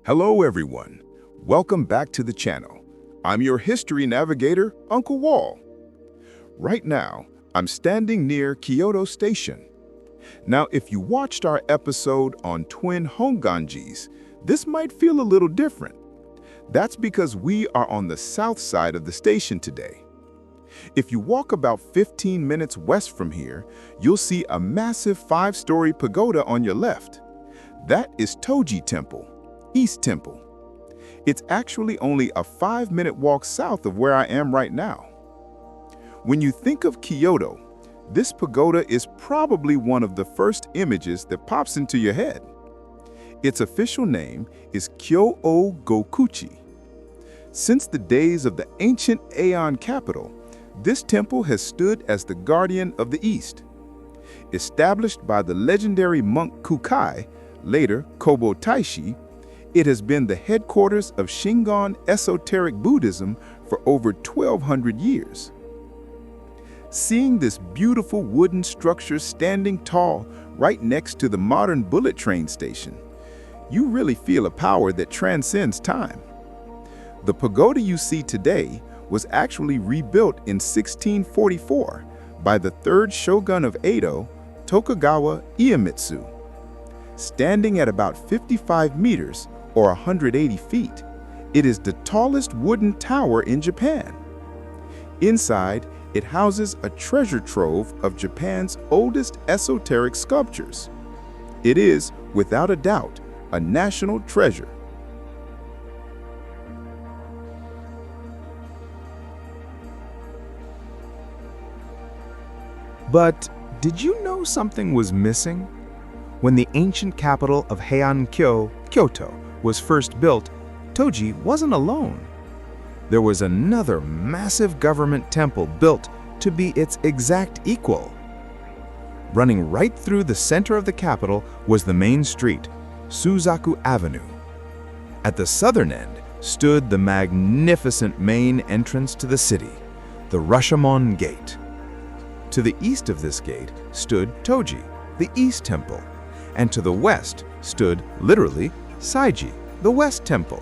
Hello everyone, welcome back to the channel. I'm your history navigator, Uncle Wall. Right now, I'm standing near Kyoto Station. Now, if you watched our episode on twin Honganjis, this might feel a little different. That's because we are on the south side of the station today. If you walk about 15 minutes west from here, you'll see a massive 5-story pagoda on your left. That is Toji Temple, East Temple. It's actually only a 5-minute walk south of where I am right now. When you think of Kyoto, this pagoda is probably one of the first images that pops into your head. Its official name is Kyoto Gokuchi. Since the days of the ancient Aeon capital, this temple has stood as the guardian of the East. Established by the legendary monk Kukai, later Kobo Taishi, it has been the headquarters of Shingon esoteric Buddhism for over 1,200 years. Seeing this beautiful wooden structure standing tall right next to the modern bullet train station, you really feel a power that transcends time. The pagoda you see today was actually rebuilt in 1644 by the third shogun of Edo, Tokugawa Iemitsu. Standing at about 55 meters, or 180 feet, it is the tallest wooden tower in Japan. Inside, it houses a treasure trove of Japan's oldest esoteric sculptures. It is, without a doubt, a national treasure. But did you know something was missing? When the ancient capital of Heian-kyo, Kyoto, was first built, Toji wasn't alone. There was another massive government temple built to be its exact equal. Running right through the center of the capital was the main street, Suzaku Avenue. At the southern end stood the magnificent main entrance to the city, the Rashomon Gate. To the east of this gate stood Toji, the East Temple, and to the west stood, literally, Sai-ji, the West Temple.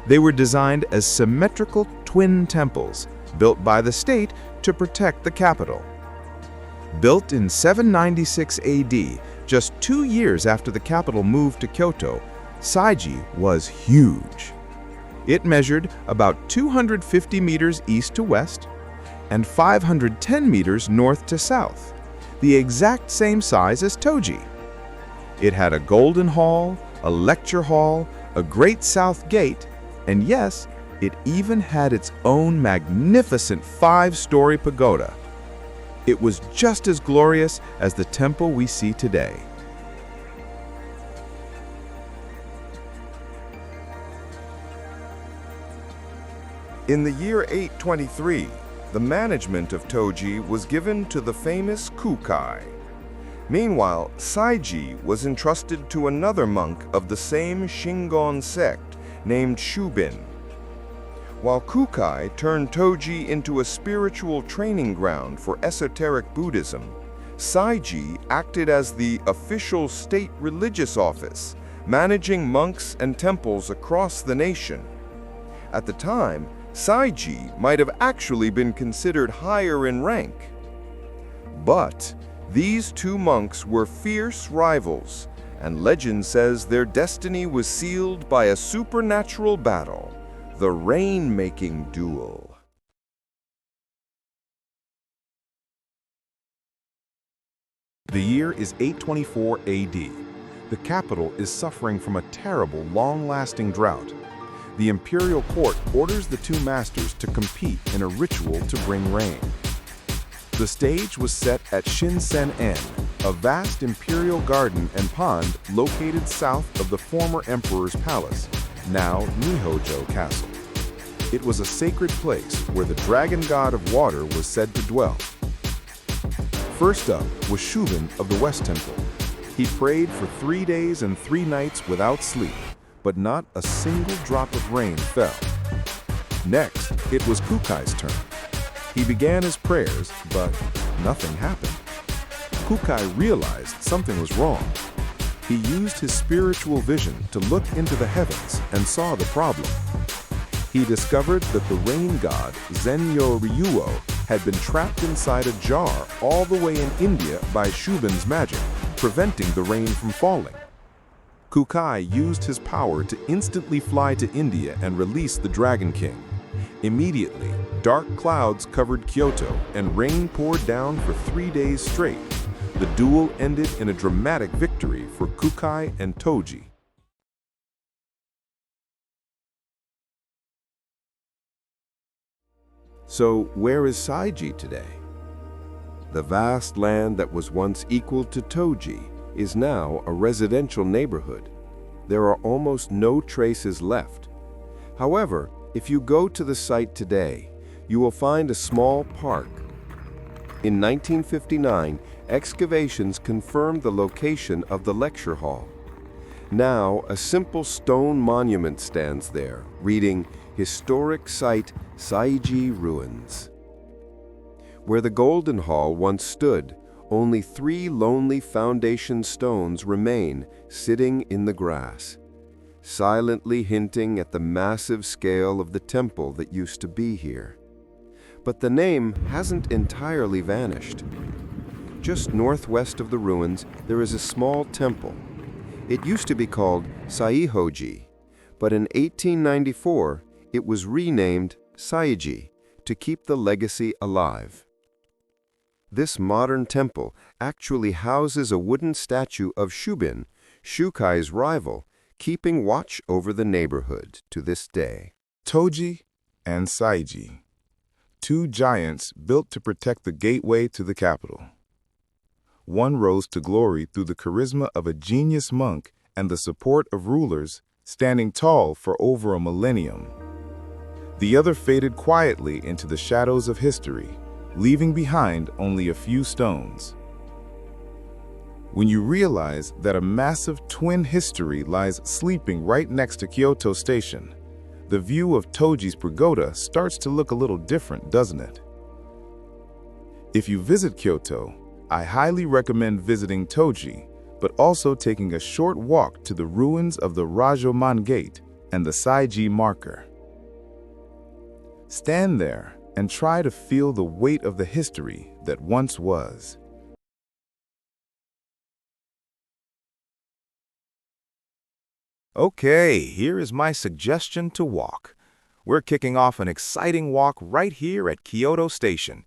They were designed as symmetrical twin temples built by the state to protect the capital. Built in 796 AD, just 2 years after the capital moved to Kyoto, Sai-ji was huge. It measured about 250 meters east to west and 510 meters north to south, the exact same size as Toji. It had a golden hall, a lecture hall, a great south gate, and yes, it even had its own magnificent 5-story pagoda. It was just as glorious as the temple we see today. In the year 823, the management of Toji was given to the famous Kukai. Meanwhile, Sai-ji was entrusted to another monk of the same Shingon sect named Shubin. While Kukai turned Toji into a spiritual training ground for esoteric Buddhism, Sai-ji acted as the official state religious office, managing monks and temples across the nation. At the time, Sai-ji might have actually been considered higher in rank. But these two monks were fierce rivals, and legend says their destiny was sealed by a supernatural battle, the rain-making duel. The year is 824 AD. The capital is suffering from a terrible, long-lasting drought. The imperial court orders the two masters to compete in a ritual to bring rain. The stage was set at Shinsen-en, a vast imperial garden and pond located south of the former emperor's palace, now Nihojo Castle. It was a sacred place where the dragon god of water was said to dwell. First up was Shubin of the West Temple. He prayed for 3 days and 3 nights without sleep, but not a single drop of rain fell. Next, it was Kukai's turn. He began his prayers, but nothing happened. Kukai realized something was wrong. He used his spiritual vision to look into the heavens and saw the problem. He discovered that the rain god Zenyo Ryuo had been trapped inside a jar all the way in India by Shubin's magic, preventing the rain from falling. Kukai used his power to instantly fly to India and release the Dragon King. Immediately, dark clouds covered Kyoto and rain poured down for 3 days straight. The duel ended in a dramatic victory for Kukai and Toji. So, where is Sai-ji today? The vast land that was once equal to Toji is now a residential neighborhood. There are almost no traces left. However, if you go to the site today, you will find a small park. In 1959, excavations confirmed the location of the lecture hall. Now, a simple stone monument stands there, reading, "Historic Site, Sai-ji Ruins." Where the Golden Hall once stood, only 3 lonely foundation stones remain, sitting in the grass, silently hinting at the massive scale of the temple that used to be here. But the name hasn't entirely vanished. Just northwest of the ruins, there is a small temple. It used to be called Sai-ji, but in 1894, it was renamed Sai-ji to keep the legacy alive. This modern temple actually houses a wooden statue of Shubin, Shukai's rival, keeping watch over the neighborhood to this day. Toji and Sai-ji, 2 giants built to protect the gateway to the capital. One rose to glory through the charisma of a genius monk and the support of rulers, standing tall for over a millennium. The other faded quietly into the shadows of history, leaving behind only a few stones. When you realize that a massive twin history lies sleeping right next to Kyoto Station, the view of Toji's pagoda starts to look a little different, doesn't it? If you visit Kyoto, I highly recommend visiting Toji, but also taking a short walk to the ruins of the Rajomon Gate and the Sai-ji marker. Stand there and try to feel the weight of the history that once was. Okay, here is my suggestion to walk. We're kicking off an exciting walk right here at Kyoto Station.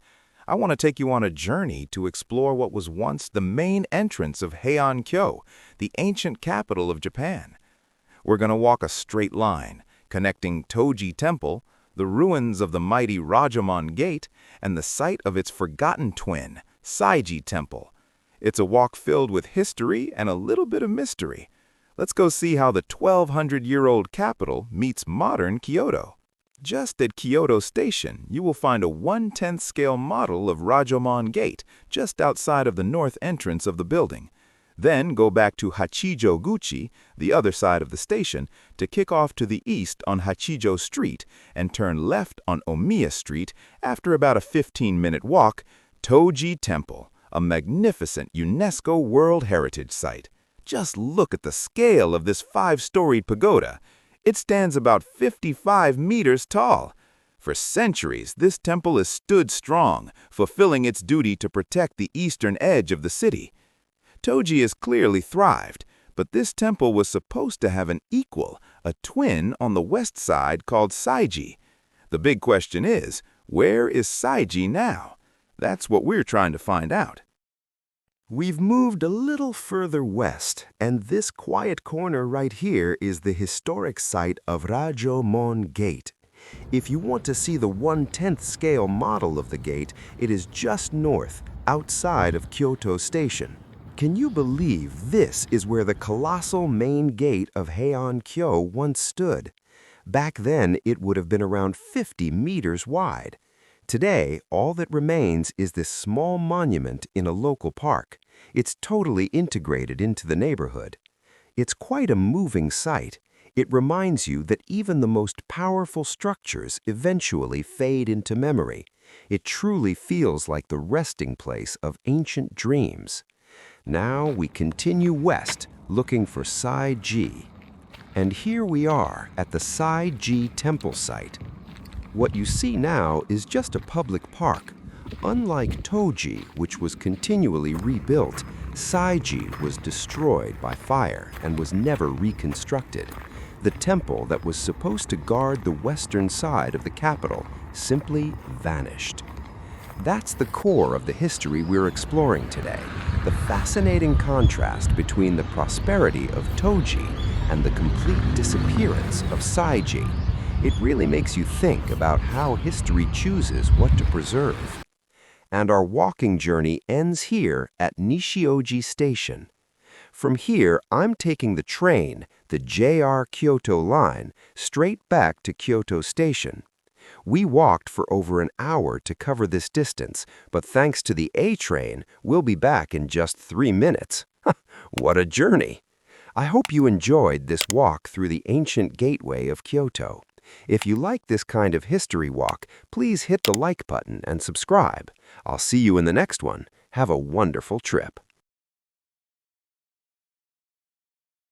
I want to take you on a journey to explore what was once the main entrance of Heian-kyo, the ancient capital of Japan. We're going to walk a straight line, connecting Toji Temple, the ruins of the mighty Rajomon Gate, and the site of its forgotten twin, Sai-ji Temple. It's a walk filled with history and a little bit of mystery. Let's go see how the 1,200-year-old capital meets modern Kyoto. Just at Kyoto Station, you will find a 1/10 scale model of Rajomon Gate just outside of the north entrance of the building. Then go back to Hachijo-guchi, the other side of the station, to kick off to the east on Hachijo Street and turn left on Omiya Street after about a 15-minute walk, Toji Temple, a magnificent UNESCO World Heritage Site. Just look at the scale of this 5-storied pagoda. It stands about 55 meters tall. For centuries, this temple has stood strong, fulfilling its duty to protect the eastern edge of the city. Toji has clearly thrived, but this temple was supposed to have an equal, a twin on the west side called Sai-ji. The big question is, where is Sai-ji now? That's what we're trying to find out. We've moved a little further west, and this quiet corner right here is the historic site of Rajomon Gate. If you want to see the 1/10 scale model of the gate, it is just north, outside of Kyoto Station. Can you believe this is where the colossal main gate of Heian-kyo once stood? Back then, it would have been around 50 meters wide. Today, all that remains is this small monument in a local park. It's totally integrated into the neighborhood. It's quite a moving sight. It reminds you that even the most powerful structures eventually fade into memory. It truly feels like the resting place of ancient dreams. Now we continue west, looking for Sai-ji. And here we are at the Sai-ji temple site. What you see now is just a public park. Unlike Toji, which was continually rebuilt, Sai-ji was destroyed by fire and was never reconstructed. The temple that was supposed to guard the western side of the capital simply vanished. That's the core of the history we're exploring today, the fascinating contrast between the prosperity of Toji and the complete disappearance of Sai-ji. It really makes you think about how history chooses what to preserve. And our walking journey ends here at Nishioji Station. From here, I'm taking the train, the JR Kyoto line, straight back to Kyoto Station. We walked for over an hour to cover this distance, but thanks to the A train, we'll be back in just 3 minutes. What a journey! I hope you enjoyed this walk through the ancient gateway of Kyoto. If you like this kind of history walk, please hit the like button and subscribe. I'll see you in the next one. Have a wonderful trip.